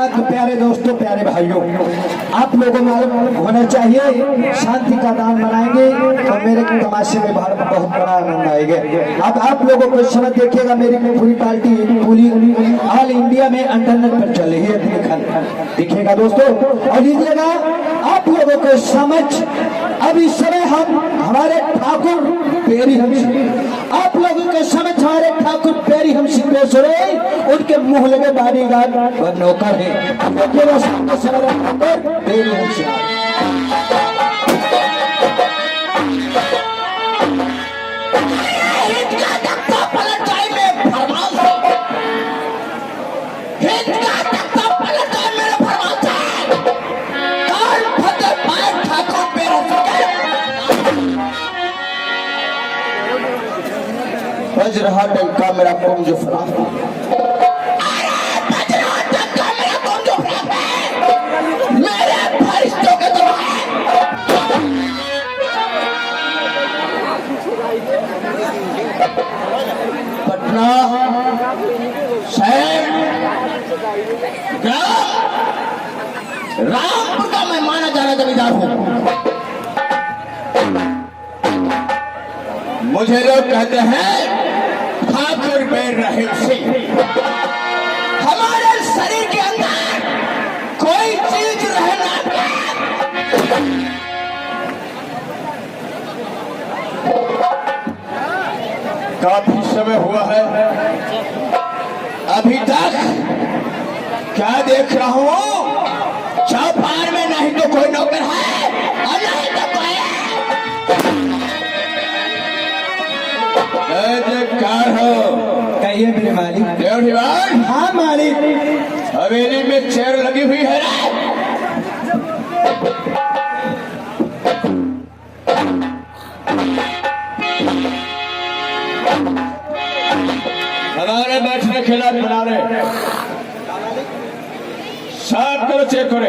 प्यारे दोस्तों, प्यारे भाइयों, आप लोगों मालूम होना चाहिए शांति का दान बनाएंगे तो मेरे तमाशे में बहुत बड़ा आनंद आएगा। अब आप लोगों को समझ देखिएगा, मेरी पूरी पार्टी पूरी ऑल इंडिया में इंटरनेट पर चल रही है, देखिएगा दोस्तों। और लीजिएगा आप लोगों को समझ, अब इस समय हम हमारे ठाकुर पेरी हम आप लोगों को समझ, हमारे ठाकुर पेरी हम सिंहेश्वर उनके मुँह लगे बारीगार और नौकर है। बज रहा डंका मेरा कौम जो फरार पटना शहर रामपुर का मैं माना जाना जमींदार हूँ। मुझे लोग कहते हैं ठाकुर बैर रहीम सिंह। हमारे शरीर के अंदर कोई चीज रहना काफी समय हुआ है, अभी तक क्या देख रहा हूँ, चौपार में नहीं तो कोई नौकर है और नहीं तो कोई कार हो। कहिए मेरे मालिक। हाँ मालिक, हवेली में चेयर लगी हुई है ना? हमारे बैठने खिलाफ बना रहे, साफ करो, चेक करे।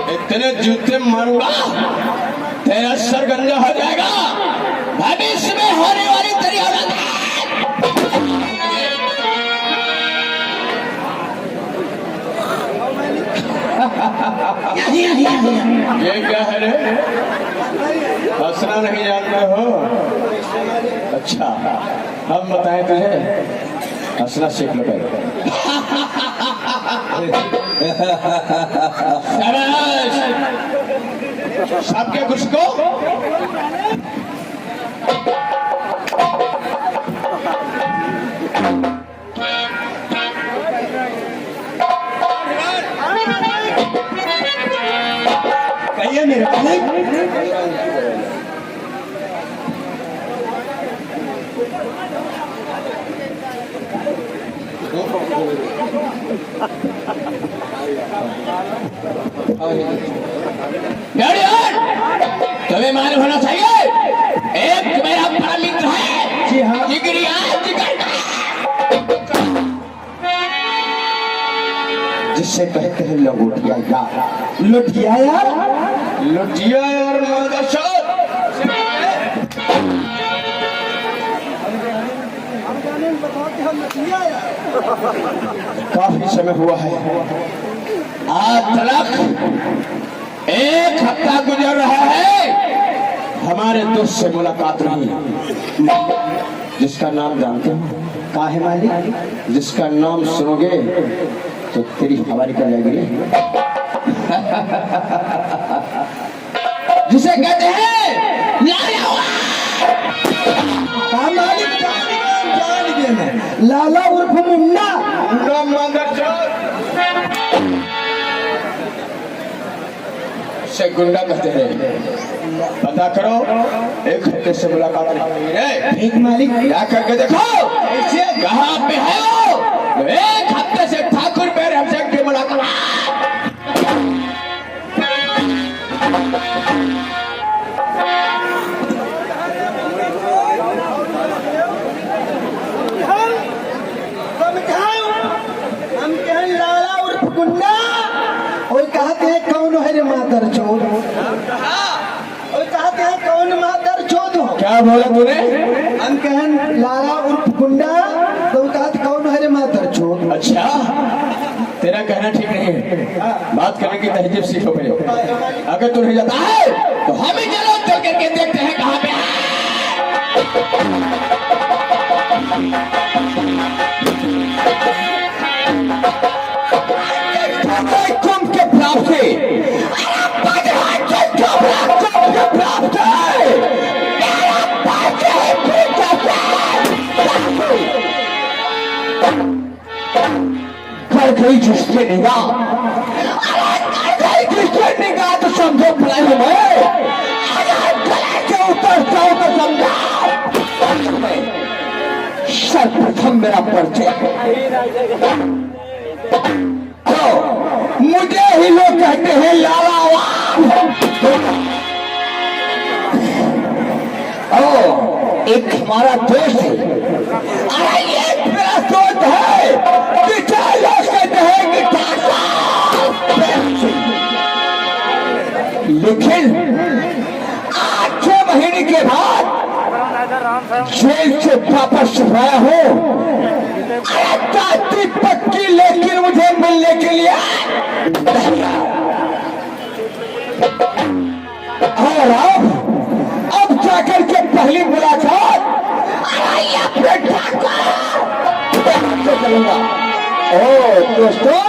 इतने जूते मारूंगा तेरा सर गंजा हो जाएगा, भविष्य में होने वाली तेरी औलाद। ये क्या है रे? हंसना नहीं जानते हो? अच्छा, हम बताएं तुझे, हंसना सीख लो पहले। सबके कुछ को कहिए मेरे तुम्हें मालूम होना चाहिए, एक मेरा बड़ा मित्र है। जी हाँ, जिगरिया जिससे कहते हैं लंगोटिया यार, लुटिया यार, लुटिया यार। काफी समय हुआ है, आज तक एक हफ्ता गुजर रहा है, हमारे दोस्त से मुलाकात नहीं। जिसका नाम जानते हो? का है मालिक? जिसका नाम सुनोगे तो तेरी हवारी कर लगेगी। जिसे कहते हैं लाला उर्फ मुन्ना। से गुंडा कहते हैं, पता करो, एक हफ्ते से मुलाकात नहीं है। ठीक मालिक, क्या करके देखो कहाँ पे है वो। एक हफ्ते से ठाकुर पैर हमसे की मुलाकात। लाला उर्फ गुंडा और कहते हैं कौन है रे मादर चोर। क्या बोला तूने? हम कहन लाला उर्फ गुंडा तो कहा कौन है रे मातर चोद। अच्छा, तेरा कहना ठीक नहीं है, बात करने की तहजीब सीखो पहले। अगर तू नहीं जाता है तो हम ही चलो चल करके देखते हैं कहाँ पे कुंभ के प्राप्त से प्राप्त कर गई जिसके निगाह, जिसके निगाह तो समझो भलाई हूं मैं, गले के उतरता हूं तो समझा सर्वप्रथम मेरा परिचय। तो मुझे ही लोग कहते हैं लाला। ओ एक हमारा दोस्त है, अरे ये मेरा दोस्त है, लोग कहते हैं कि लेकिन आज 6 महीने के बाद जेल से वापस आया हूँ, ताती पक्की, लेकिन मुझे मिलने के लिए और अब जाकर के पहली मुलाकात चलूंगा। ओ दोस्तों,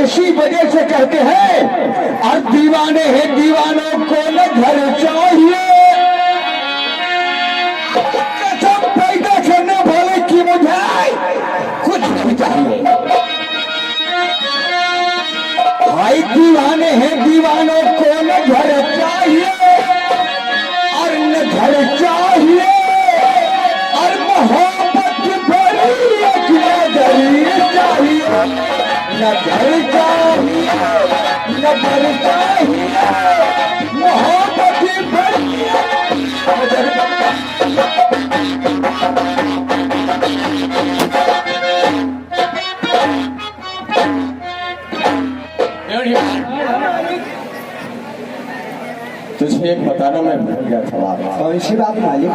इसी वजह से कहते हैं और दीवाने हैं, दीवानों को न घर चाहिए, कसम पैदा करने वाले की मुझे कुछ नहीं चाहिए। भाई दीवाने हैं, दीवानों को न घर चाहिए और न घर चाहिए और मोहब्बत भरी एक नजरी चाहिए, न घर चाहिए न घर चाहिए, मोहब्बत भरी तुझे एक बताना मैं भूल गया था बाबा। कौन सी बात मालिक?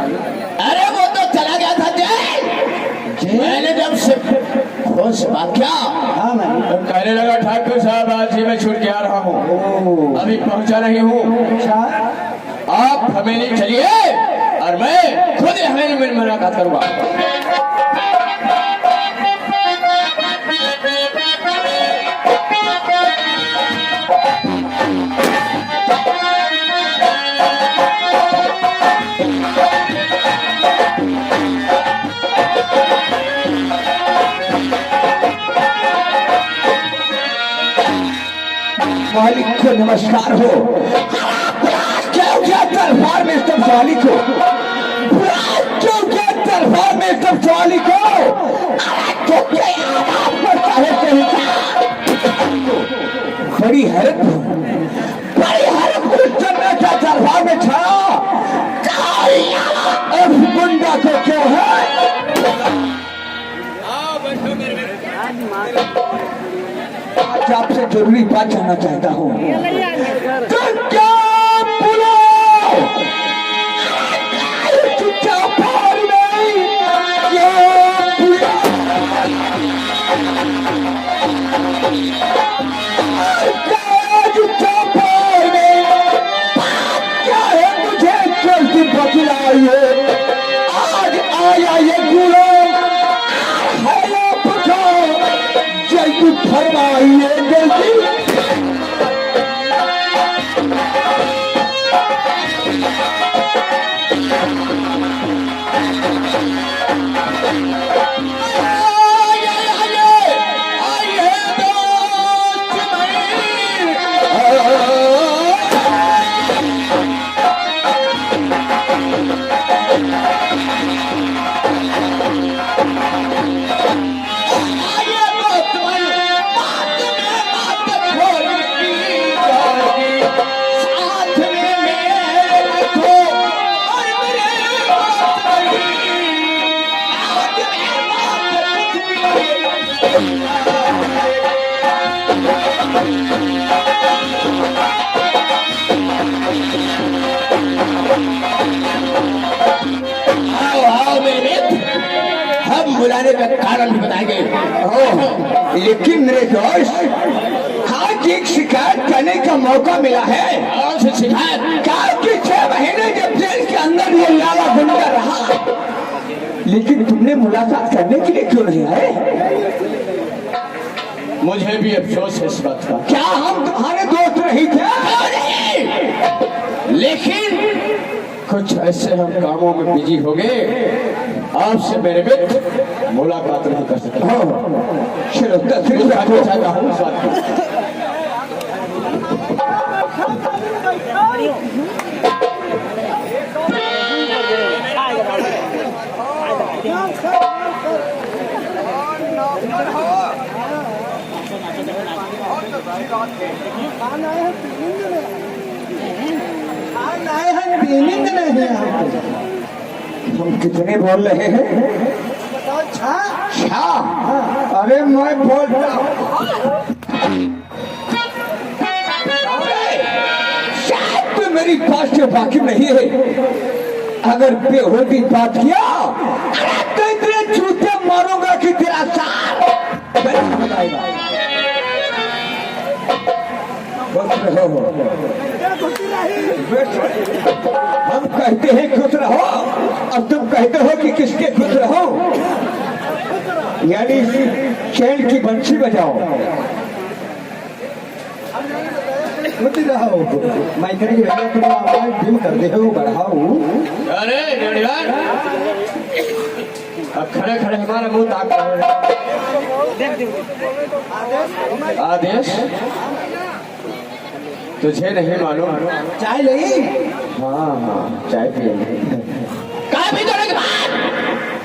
अरे वो तो चला गया था जेल। मैंने जब से फोन से बात किया, हाँ मालिक। तो कहने लगा ठाकुर साहब आज ही मैं छूट के आ रहा हूँ, अभी पहुँचा नहीं हूँ, अच्छा आप हमें चलिए और मैं खुद हमें में मुलाकात करूँगा। मालिक को नमस्कार हो। क्या क्या दरबार में सब मालिक हो, क्यों क्या दरबार में सब मालिक हो, बड़ी हैरत हो, बड़ी हैरत चलने का दरबार में छा और गुंडा को क्यों है। आज आपसे जरूरी बात जानना चाहता हूँ। क्या है मुझे जल्दी बतलाइए, आज आया ये गुलाम जल्दी फरमाइए जल्दी। बुलाने का कारण भी बताएंगे। लेकिन मेरे दोस्त आज एक शिकायत करने का मौका मिला है। और से शिकायत क्या कि 6 महीने जब जेल के अंदर ये लाला गुंडा रहा, लेकिन तुमने मुलाकात करने के लिए क्यों नहीं आए? मुझे भी अफसोस है इस बात का। क्या हम तुम्हारे दोस्त नहीं थे? लेकिन कुछ ऐसे हम कामों में बिजी हो गए, आपसे मेरे मित्र मुलाकात नहीं कर सके। चलो तस्वीर रखो चाहता हूँ इस बात की। हम कितने बोल रहे हैं? अरे मैं बोलता शायद तो मेरी बात से वाकिफ नहीं है। अगर बेहोदी बात किया तो इतने जूते मारूंगा कि तेरा साथ बताएगा। हम कहते हैं खुश रहो और तुम कहते हो कि किसके खुश रहो, यानी चैन की बंसी बजाओ। खुद रहो मैं कहीं तुम आवाज डिम कर दे हो बढ़ाओ। अरे नौजवान, अब खड़े खड़े हमारा मुंह ताक रहे हैं। आदेश तुझे नहीं मालूम? चाय नहीं? हाँ चाय पिएंगे। काफी देर के बाद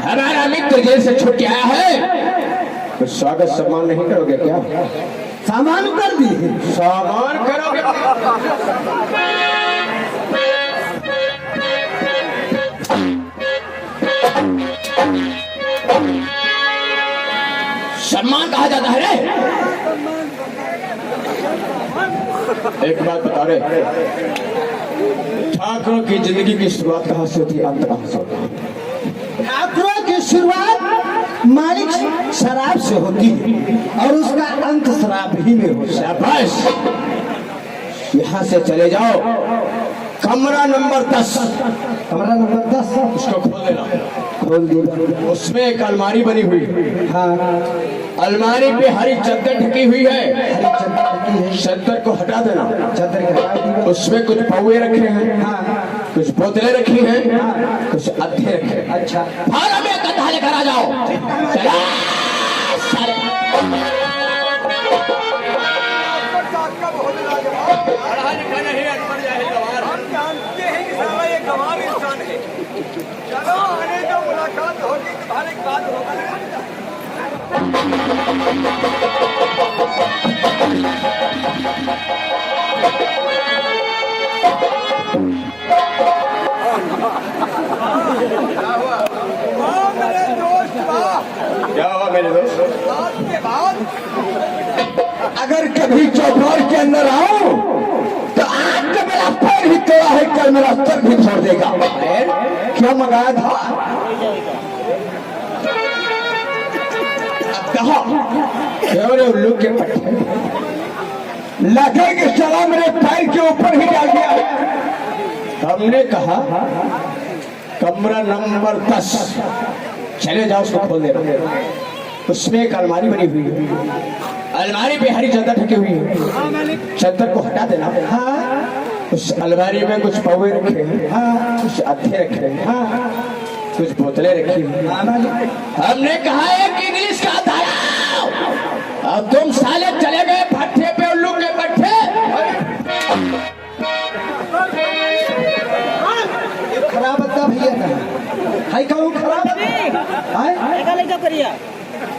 हमारा मित्र जेल से छूट के आया है, तो स्वागत सम्मान नहीं करोगे क्या? सामान कर दी सामान करोगे? सम्मान कहा जाता है रे। एक बात बता रहे, ठाकुरों की जिंदगी की शुरुआत कहाँ से होती है, अंत कहाँ से होता है? ठाकुरों की शुरुआत मालिक शराब से होती है और उसका अंत शराब ही में होता है। बस यहाँ से चले जाओ, कमरा नंबर 10। कमरा नंबर 10 उसको खोल देना। खोल दिया। उसमें एक अलमारी बनी हुई है। हाँ अलमारी पे हरी चादर ढकी हुई है। हरी चादर की है। चादर को हटा देना। चादर के हटा दी। उसमें कुछ पौवे रखे हैं, हाँ कुछ बोतलें रखी हैं, कुछ अद्धे रखे हैं। अच्छा फारा में कथा लेकर आ जाओ। चलो सारे। पढ़ा लिखा नहीं, अनपढ़ जाहिल गंवार। हम जानते हैं कि साला ये गंवार इंसान है। चलो आने दो, मुलाकात होगी तो हर एक बात होगी। वाह मेरे दोस्त, वाह। क्या हुआ मेरे दोस्त? आज के बाद अगर कभी चौपाल के अंदर आओ तो आज का मेरा पैर ही तोड़ा है, कल मेरा सर भी छोड़ देगा। क्या मंगाया था? क्यों रे उल्लू के पट्टे? लगे कि चला मेरे पैर के ऊपर ही डाल दिया। हमने कहा कमरा नंबर 10। चले जाओ, उसको खोल देना। उसमें एक अलमारी बनी हुई है। अलमारी पे हरी चादर ढकी हुई है। चादर को हटा देना। हाँ उस अलमारी में कुछ पौवे रखे हैं, हाँ कुछ अद्धे रखे हैं, हाँ कुछ बोतलें रखी हैं। हाँ मालिक। हमने कहा एक इंग्लिश का धारा, अब तुम साले चले गए भट्ठे पे, उल्लू के भट्ठे। खराब बता भैया था हाय कहूँ खराब करिए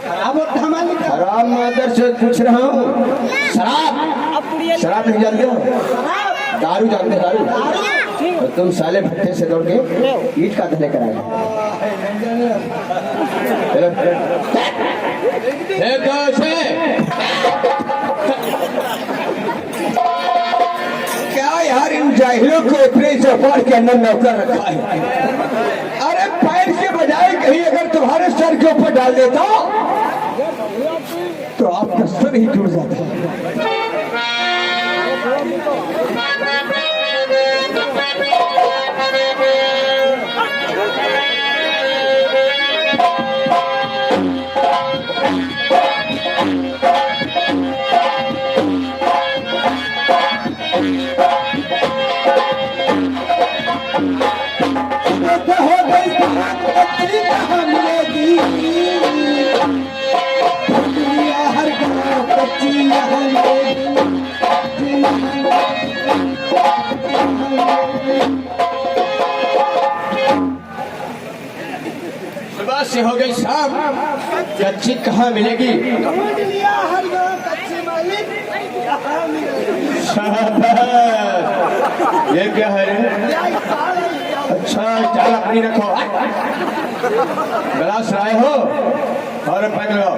खराब होता मालिक का। खराब मादर से पूछ रहा हूँ। शराब अब पुड़िया शराब नहीं जानते हो? दारू जानते हो? दारू। और तुम साले भट्टे से दौड़ के ईट का धले कराए। चलो देखो उसे। क्या यार इन जाहिलों को इतने चौपाल के अंदर नौकर रखा है? अरे पैर पैर के बजाय कहीं अगर तुम्हारे सर के ऊपर डाल देता तो आपका सर ही टूट जाता। सुबह से हो गई शाम, कच्ची कहाँ मिलेगी? हर गाँव कच्ची मालिक यहाँ मिलेगी। शाबाश। ये क्या है रे? अच्छा चाल अपनी रखो, गिलास लाए हो और पकड़ लो।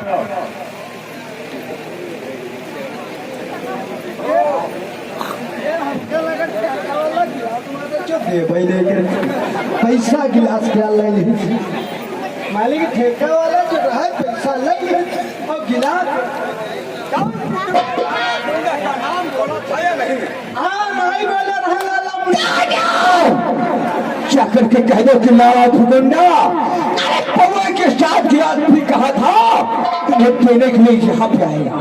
दे भाई लेकर पैसा गिलास क्या ले मालिक ठेका वाला जो है पैसा लगे और गिलास का नाम बोला था या नहीं? हाँ नहीं बोला क्या करके कह दो कि मारा फुकुंडा पौवे के साथ गिलास भी कहा था तुम्हें पीने के लिए यहाँ पे आएगा।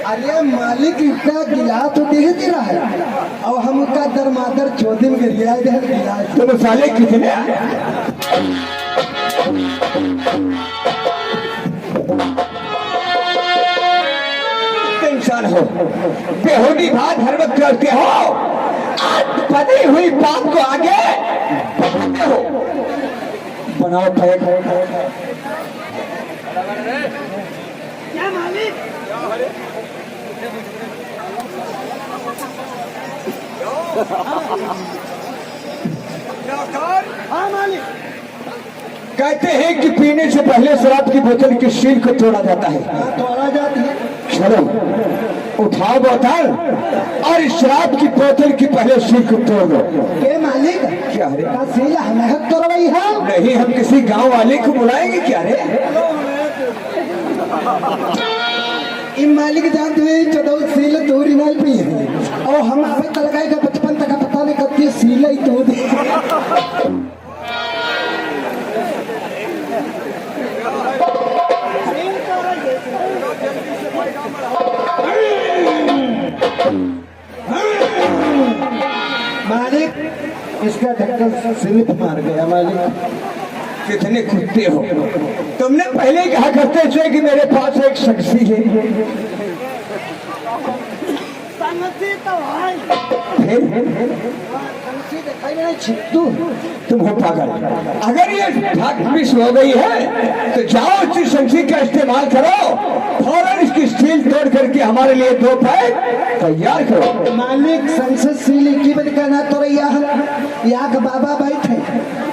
अरे मालिक का गिलास तो दे रहा है और हम उसका दरमादर चौदह गिरिया गिलास तो मसाले कितने इंसान हो बेहूदी बात हर वक्त करते हो, आज बनी हुई बात को आगे बढ़ाते हो। बनाओ पैक क्या मालिक? हाँ मालिक। कहते हैं कि पीने से पहले शराब की बोतल की सील को तोड़ा जाता है। तोड़ा जाती है। चलो उठाओ बोतल और इस शराब की बोतल की पहले सील को तोड़ दो। के मालिक क्या रे? का सील हमें तोड़ रही है? नहीं, हम किसी गांव वाले को बुलाएंगे क्या रे? मालिक जानते हुए चौदह सील तोड़ी नहीं पी है और हम अभी तक का बचपन तक पता नहीं कब की सील ही तोड़ दी। मालिक इसका ढक्कन स्लिप मार गया। मालिक कितने कुत्ते हो तुमने पहले कहा करते थे कि मेरे पास एक शख्सी है, तुम हो पागल। अगर ये ढाक मिस हो गई है तो जाओ इस शंसी का इस्तेमाल करो, फौरन इसकी स्टील तोड़ करके हमारे लिए 2 पैक तैयार करो। मालिक संसद सील की बद कहना तो रहा है, यहाँ का बाबा बैठे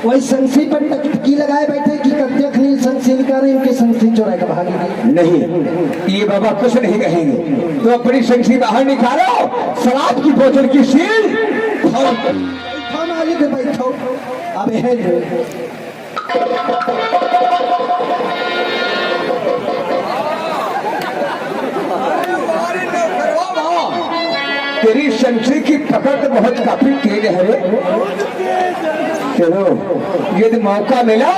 वही संसी पर टकटकी लगाए बैठे कि देख नहीं संसी निकाल रहे इनके संसी चोरा का भागी नहीं, ये बाबा कुछ नहीं कहेंगे। तो अपनी शंसी बाहर निकालो, शराब की बोतल की सील बैठो मालिक बैठो। अब है तेरी शंसी की पकड़ तो बहुत काफी तेज है रे। चलो यदि मौका मिला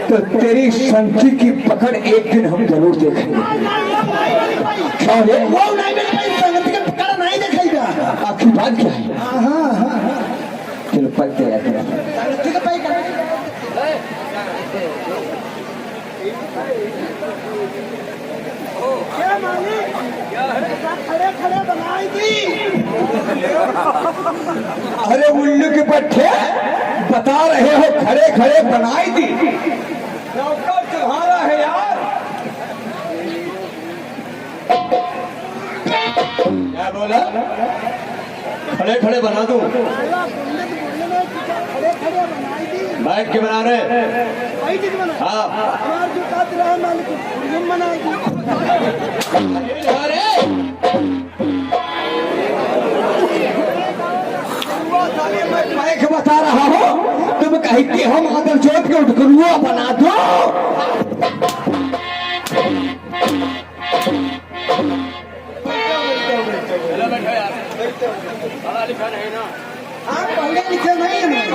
तो तेरी शंसी की पकड़ एक दिन हम जरूर देखेंगे। क्यों रे? वो नहीं संगति का पकड़ नहीं देखेगा। आखिर बात क्या है? हाँ हाँ चलो पढ़ते हैं। संगति का पाई क्या मालिक? खड़े खड़े बनाएगी। अरे उल्लू के पट्टे बता रहे हो, खड़े खड़े बनाई दी। नौकर तुम्हारा है यार। क्या बोला? खड़े खड़े बना दूं? बैठ के बना रहे? हाँ। अरे मैं क्या बता रहा हूँ, तुम कहती हो माधव चौथ के उठकुआ बना दो। चलो बैठो यार, पढ़ा लिखा नहीं ना। आप पढ़े लिखे नहीं हैं।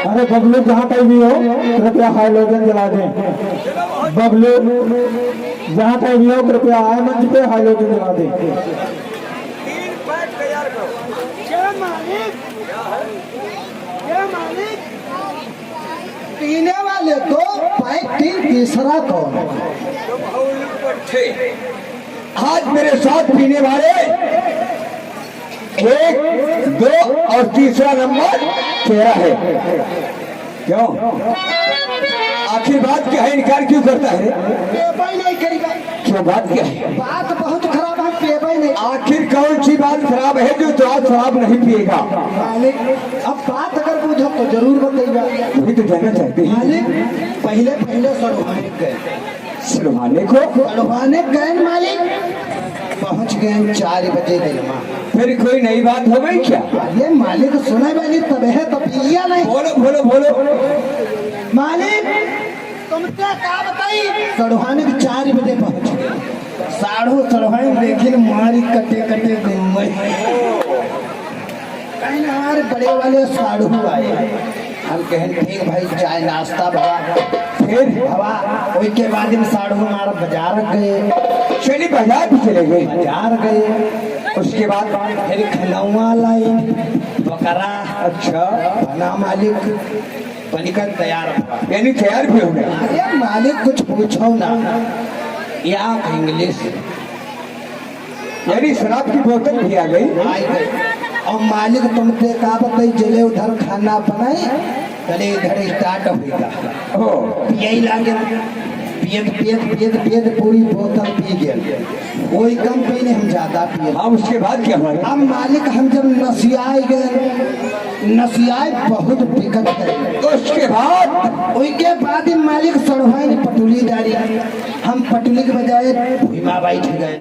अरे बबलू जहाँ कहीं भी हो कृपया हाइलोजन जला दें। बबलू जहाँ कहीं भी हो कृपया आए मंच पे हाइलोजन जला दें। 3 पैक तैयार करो। क्या मालिक? क्या मालिक? पीने वाले तो पैक 3, तीसरा कौन है? तुम उल्लू पट्टे। आज मेरे साथ पीने वाले 1, 2 और तीसरा नंबर तेरा है। क्यों? आखिर बात क्या है? इनकार क्यों करता है? पेबाई नहीं करेगा। क्यों, बात क्या है? बात बहुत खराब है, पेबाई नहीं। आखिर कौन सी बात खराब है जो तो आज शराब नहीं पिएगा? मालिक अब बात अगर पूछो तो जरूर बताइएगा। वही तो जानना चाहते हैं। मालिक पहले सड़वाने गए। सुलभाने को सड़वाने गए मालिक, पहुंच गए 4 बजे दिन में। फिर कोई नई बात हो गई क्या? ये मालिक सुने वाली तब है तो पिया नहीं। बोलो बोलो बोलो। मालिक तुमसे क्या बताई? सड़वाने के 4 बजे पहुंचे। साढ़ू सड़वाई लेकिन मारी कटे कटे घूमे। कहीं हमारे बड़े वाले साढ़ू आए। हम कहें ठीक भाई चाय नाश्ता भवा। फिर भवा उसके बाद में साढ़ू हमारा बाजार गए। चलिए बाजार भी चले गए। बाजार गए उसके बाद फिर खनौआ लाई बकरा। अच्छा, बना मालिक बनकर तैयार हुआ। यानी तैयार भी हो गए। अरे मालिक कुछ पूछो ना, या इंग्लिश यानी शराब की बोतल भी आ गई। आई गई। और मालिक तुमसे का बताई जले उधर खाना बनाई चले इधर स्टार्ट होगा। ओ, यही लागे पियत पूरी बोतल पी गए। कोई कम पीने हम ज्यादा पिए। हाँ, उसके बाद क्या हुआ? अब मालिक हम जब नसियाए गए, नसियाए बहुत दिक्कत गए। उसके बाद मालिक सड़वाई पटुली डाली। हम पटुली के बजाय भीमा बैठ गए।